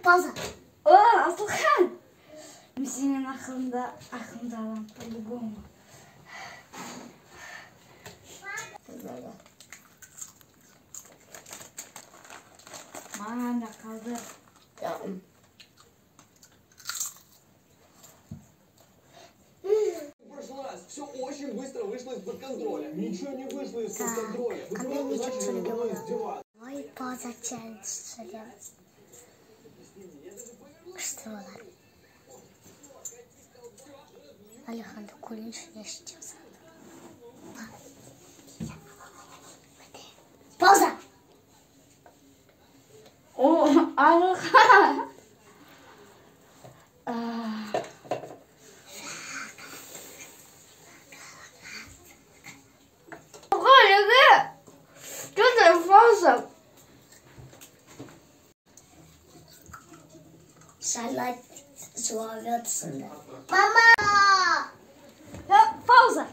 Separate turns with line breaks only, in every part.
Пауза.
О, Асылхан! Сенің ақылымды алам, по-любому. Маған да қалды.
В прошлый раз все очень быстро вышло из-под контроля. Ничего не вышло из-под контроля. Вы просто начали надо мной издеваться.
Ой, пауза челлендж делать. Что было? Алихан, кулиш не сейчас. Пауза.
О, Асылхан!
Салат зовется. Мама!
Пауза!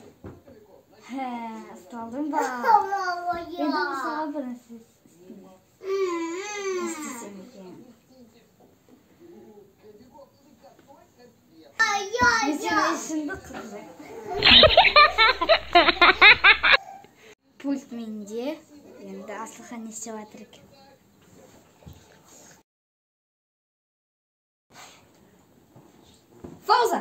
Сталдым ба.
Мама,
Енді мысаға бір нәрсе істесем екен. Мен сені ішімді қырғызайым. Пульт менде. Енді Асылхан не істеп жатыр екен. Пауза!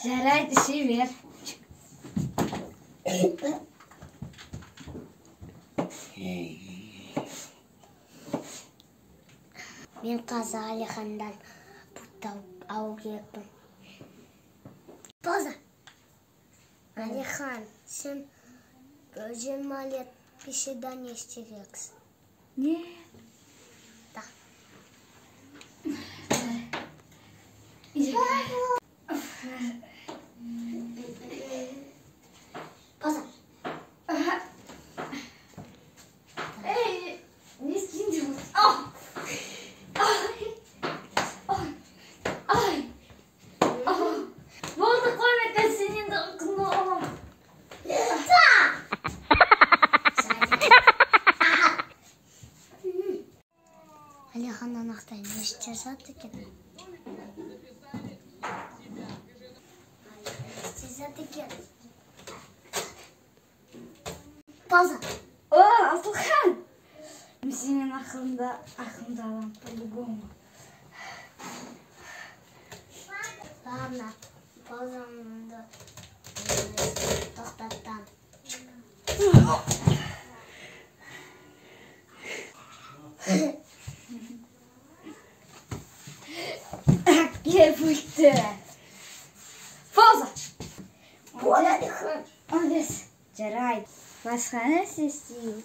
Жарайды, іше бер.
Мен қазір Алихандан пұттау алу керекпін. Пауза. Алихан, сен 20 лет приседания істерексің.
Не?
Да. Пауза.
Эй, не скиньте вот. Болды қоймай сенен де ұқынды оғым.
Алихан анақтай не істесат екен? Пауза.
О, Асылхан! Мен сенің ақылымды алам, по-любому.
Ладно, паузамды тоқтаттам.
Кел пультті. Пауза!
Болды, Алихан.
Молодец. Жарайды. Басқа нәрсе істеймін.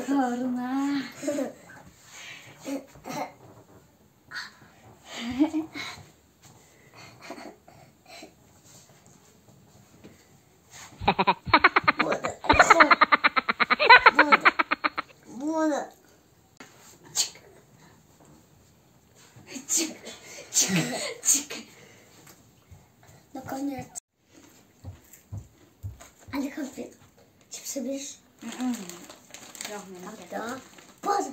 Орна.
Болды, Алихан. Болды.
Чик.
Наконец. Алихан, чипсы берешь?
Жоқ, мен әке.
Да. Пауза.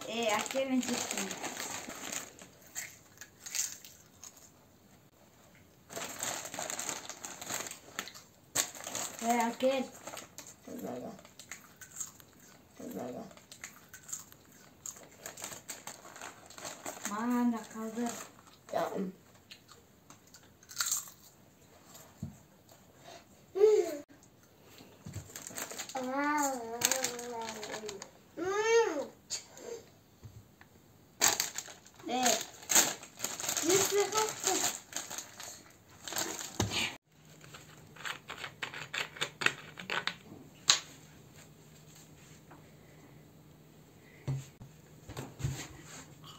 Әке мен чипсым. Әке. Маған да қалды.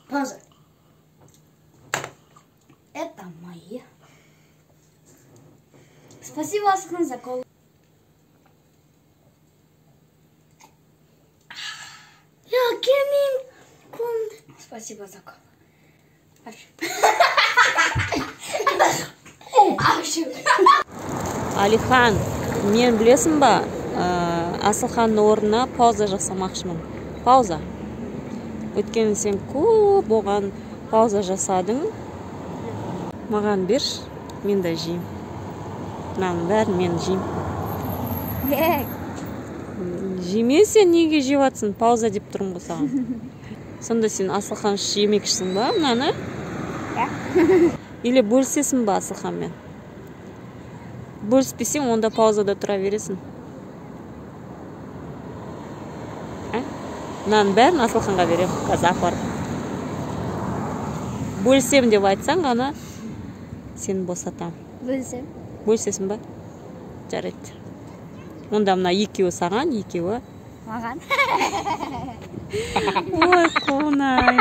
Пауза.
Это мои. Спасибо, Асылхан, за колу. Спасибо, Зака.
Алихан, мен білесің ба, Асылханның орнына пауза жасамақшымын. Пауза. Өткені сен көп оған пауза жасадың. Маған бер, мен де жейм. Мынаның бәрін мен жейм. Жеме, сен неге жеп жатсың? Пауза деп тұрмын ғой саған. Сонда сен Асылхан жемекшісің ба, мынаны? Или бөлісесің ба Асылханмен? Бөліспесең, онда паузада тұра бересің. Мынаның бәрін Асылханға берем, қазір апарып. Бөлісем деп айтсаң, ғана сені босатам.
Бөлсем.
Бөлісесің ба? Жарайды. Онда мына екеуі саған, екеуі
Маған.
ой, қонай,